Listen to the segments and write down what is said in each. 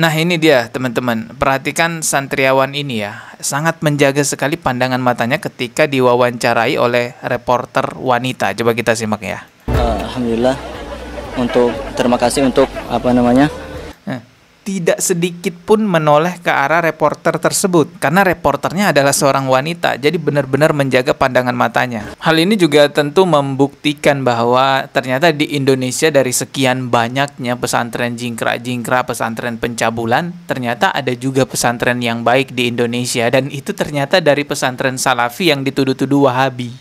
Nah ini dia teman-teman, perhatikan santriawan ini ya, sangat menjaga sekali pandangan matanya ketika diwawancarai oleh reporter wanita. Coba kita simak ya. Alhamdulillah, terima kasih untuk tidak sedikit pun menoleh ke arah reporter tersebut karena reporternya adalah seorang wanita, jadi benar-benar menjaga pandangan matanya. Hal ini juga tentu membuktikan bahwa ternyata di Indonesia dari sekian banyaknya pesantren jingkrak-jingkrak, pesantren pencabulan, ternyata ada juga pesantren yang baik di Indonesia, dan itu ternyata dari pesantren Salafi yang dituduh-tuduh Wahabi.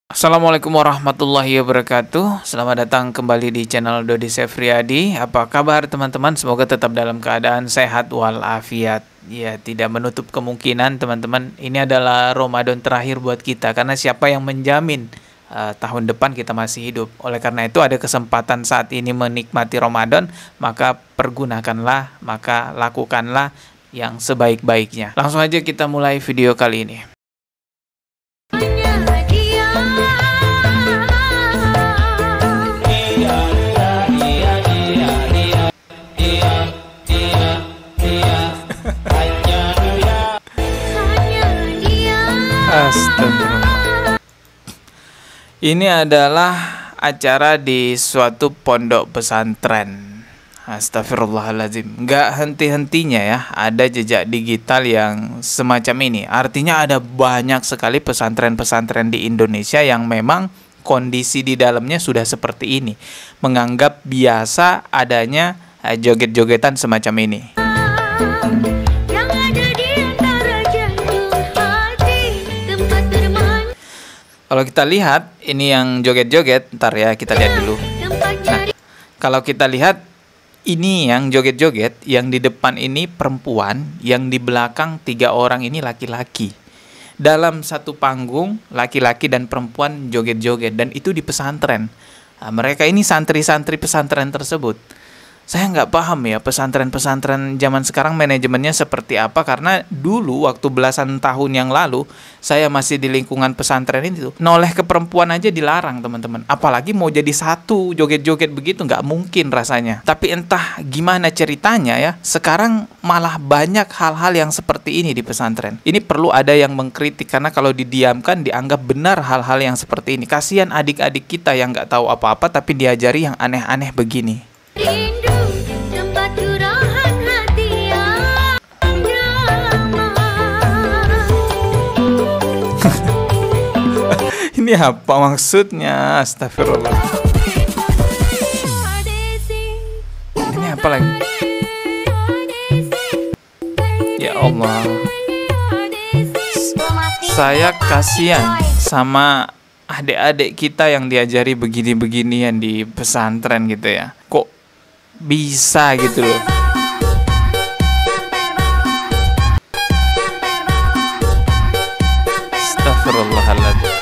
Assalamualaikum warahmatullahi wabarakatuh. Selamat datang kembali di channel Dodi Sefriadi. Apa kabar teman-teman? Semoga tetap dalam keadaan sehat walafiat. Ya, tidak menutup kemungkinan teman-teman, ini adalah Ramadan terakhir buat kita, karena siapa yang menjamin tahun depan kita masih hidup. Oleh karena itu ada kesempatan saat ini menikmati Ramadan, maka pergunakanlah, maka lakukanlah yang sebaik-baiknya. Langsung aja kita mulai video kali ini. Astagfirullah. Ini adalah acara di suatu pondok pesantren. Astagfirullahaladzim. Nggak henti-hentinya ya, ada jejak digital yang semacam ini. Artinya ada banyak sekali pesantren-pesantren di Indonesia yang memang kondisi di dalamnya sudah seperti ini, menganggap biasa adanya joget-jogetan semacam ini. Kalau kita lihat, ini yang joget-joget, ntar ya kita lihat dulu. Nah, kalau kita lihat, ini yang joget-joget, yang di depan ini perempuan, yang di belakang 3 orang ini laki-laki. Dalam satu panggung, laki-laki dan perempuan joget-joget, dan itu di pesantren. Nah, mereka ini santri-santri pesantren tersebut. Saya nggak paham ya pesantren-pesantren zaman sekarang manajemennya seperti apa, karena dulu waktu belasan tahun yang lalu saya masih di lingkungan pesantren ini tuh, noleh ke perempuan aja dilarang teman-teman, apalagi mau jadi satu joget-joget begitu, nggak mungkin rasanya. Tapi entah gimana ceritanya ya, sekarang malah banyak hal-hal yang seperti ini di pesantren. Ini perlu ada yang mengkritik, karena kalau didiamkan dianggap benar hal-hal yang seperti ini. Kasihan adik-adik kita yang nggak tahu apa-apa tapi diajari yang aneh-aneh begini. Ini apa maksudnya? Astagfirullah. Ini apa lagi? Ya Allah. Saya kasihan sama adik-adik kita yang diajari begini-beginian di pesantren gitu ya. Kok bisa gitu loh. Astagfirullahaladzim.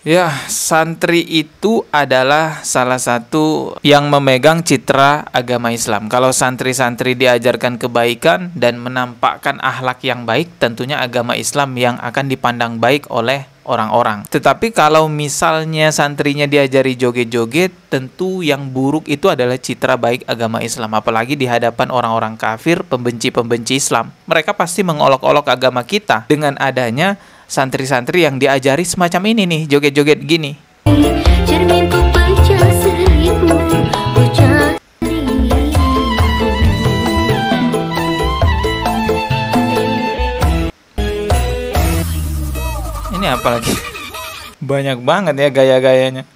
Ya, santri itu adalah salah satu yang memegang citra agama Islam. Kalau santri-santri diajarkan kebaikan dan menampakkan akhlak yang baik, tentunya agama Islam yang akan dipandang baik oleh orang-orang. Tetapi kalau misalnya santrinya diajari joget-joget, tentu yang buruk itu adalah citra baik agama Islam. Apalagi di hadapan orang-orang kafir, pembenci-pembenci Islam. Mereka pasti mengolok-olok agama kita dengan adanya santri-santri yang diajari semacam ini nih, joget-joget gini. Ini apa lagi? Banyak banget ya gaya-gayanya.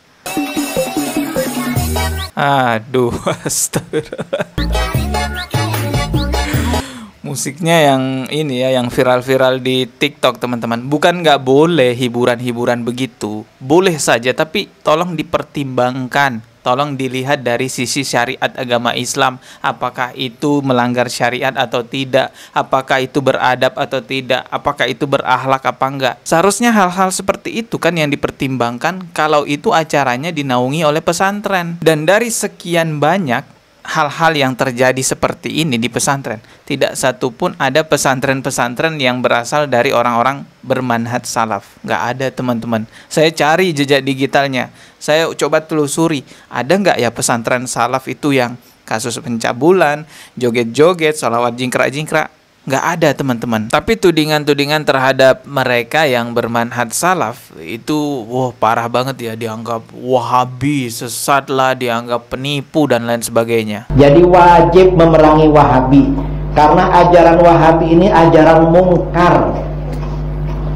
Aduh, astagfirullah. Musiknya yang ini ya, yang viral-viral di TikTok teman-teman. Bukan nggak boleh hiburan-hiburan begitu, boleh saja, tapi tolong dipertimbangkan. Tolong dilihat dari sisi syariat agama Islam. Apakah itu melanggar syariat atau tidak? Apakah itu beradab atau tidak? Apakah itu berakhlak apa enggak? Seharusnya hal-hal seperti itu kan yang dipertimbangkan kalau itu acaranya dinaungi oleh pesantren. Dan dari sekian banyak hal-hal yang terjadi seperti ini di pesantren, tidak satupun ada pesantren-pesantren yang berasal dari orang-orang bermanhaj salaf. Nggak ada teman-teman. Saya cari jejak digitalnya, saya coba telusuri, ada nggak ya pesantren salaf itu yang kasus pencabulan, joget-joget, sholawat jingkrak-jingkrak. Nggak ada teman-teman. Tapi tudingan-tudingan terhadap mereka yang bermanhaj salaf itu parah banget ya. Dianggap wahabi, sesat lah, dianggap penipu dan lain sebagainya. Jadi wajib memerangi wahabi, karena ajaran wahabi ini ajaran mungkar,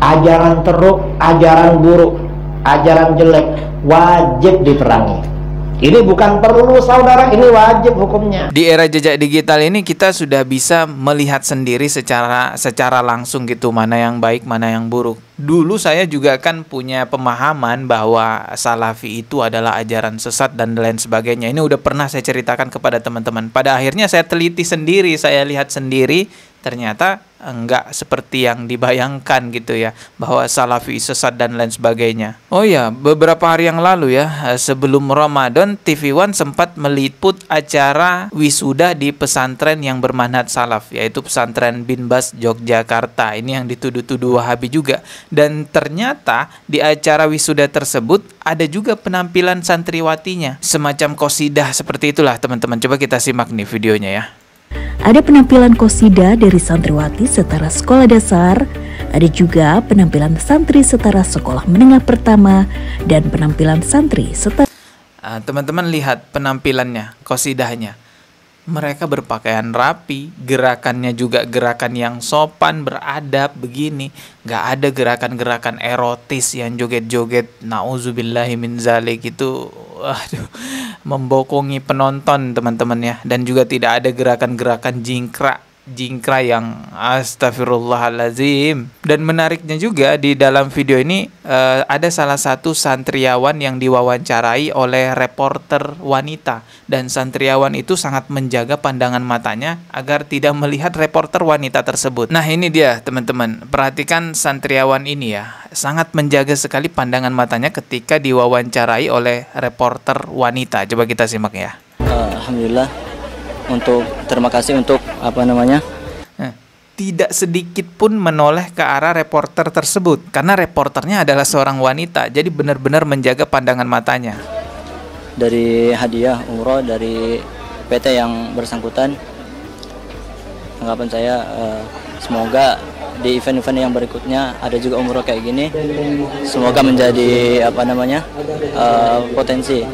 ajaran teruk, ajaran buruk, ajaran jelek, wajib diperangi. Ini bukan perlu saudara, ini wajib hukumnya. Di era jejak digital ini kita sudah bisa melihat sendiri secara langsung gitu, mana yang baik, mana yang buruk. Dulu saya juga kan punya pemahaman bahwa salafi itu adalah ajaran sesat dan lain sebagainya. Ini udah pernah saya ceritakan kepada teman-teman. Pada akhirnya saya teliti sendiri, saya lihat sendiri, ternyata enggak seperti yang dibayangkan gitu ya, bahwa salafi sesat dan lain sebagainya. Oh ya, beberapa hari yang lalu ya, sebelum Ramadan, TV One sempat meliput acara wisuda di pesantren yang bermanhaj salaf, yaitu pesantren Bin Bas Yogyakarta. Ini yang dituduh-tuduh Wahabi juga. Dan ternyata di acara wisuda tersebut ada juga penampilan santriwatinya, semacam qosidah seperti itulah teman-teman. Coba kita simak nih videonya ya. Ada penampilan qosidah dari santriwati setara sekolah dasar, ada juga penampilan santri setara sekolah menengah pertama, dan penampilan santri setara... Teman-teman lihat penampilannya, qosidahnya. Mereka berpakaian rapi, gerakannya juga gerakan yang sopan, beradab begini. Gak ada gerakan-gerakan erotis yang joget-joget, na'udzubillahi min zalik, itu membokongi penonton teman-teman ya. Dan juga tidak ada gerakan-gerakan jingkrak yang astagfirullahalazim. Dan menariknya juga di dalam video ini ada salah satu santriawan yang diwawancarai oleh reporter wanita, dan santriawan itu sangat menjaga pandangan matanya agar tidak melihat reporter wanita tersebut. Nah ini dia teman-teman, perhatikan santriawan ini ya, sangat menjaga sekali pandangan matanya ketika diwawancarai oleh reporter wanita. Coba kita simak ya. Alhamdulillah, terima kasih untuk tidak sedikit pun menoleh ke arah reporter tersebut, karena reporternya adalah seorang wanita, jadi benar-benar menjaga pandangan matanya. Dari hadiah umroh dari PT yang bersangkutan, anggapan saya semoga di event-event yang berikutnya ada juga umroh kayak gini, semoga menjadi potensi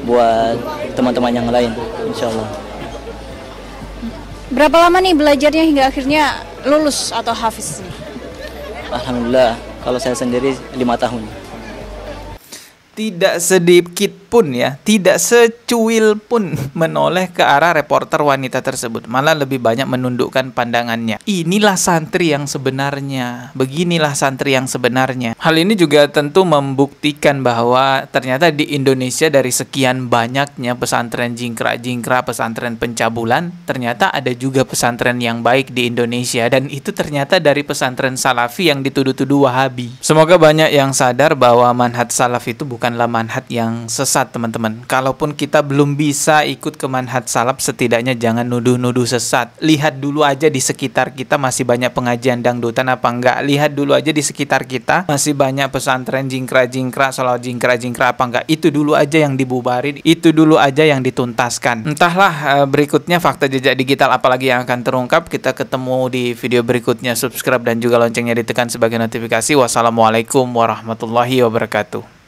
buat teman-teman yang lain, insya Allah. Berapa lama nih belajarnya hingga akhirnya lulus atau hafiz? Alhamdulillah, kalau saya sendiri 5 tahun. Tidak sedikit pun ya, tidak secuil pun menoleh ke arah reporter wanita tersebut, malah lebih banyak menundukkan pandangannya. Inilah santri yang sebenarnya, beginilah santri yang sebenarnya. Hal ini juga tentu membuktikan bahwa ternyata di Indonesia dari sekian banyaknya pesantren jingkrak-jingkrak, pesantren pencabulan, ternyata ada juga pesantren yang baik di Indonesia, dan itu ternyata dari pesantren salafi yang dituduh-tuduh Wahabi. Semoga banyak yang sadar bahwa manhaj salaf itu bukanlah manhaj yang sesat teman-teman. Kalaupun kita belum bisa ikut ke manhaj salaf, setidaknya jangan nuduh-nuduh sesat. Lihat dulu aja di sekitar kita masih banyak pengajian dangdutan apa enggak. Lihat dulu aja di sekitar kita masih banyak pesantren jingkrak-jingkrak, sholawat jingkrak-jingkrak apa enggak. Itu dulu aja yang dibubarin, itu dulu aja yang dituntaskan. Entahlah berikutnya fakta jejak digital apalagi yang akan terungkap. Kita ketemu di video berikutnya. Subscribe dan juga loncengnya ditekan sebagai notifikasi. Wassalamualaikum warahmatullahi wabarakatuh.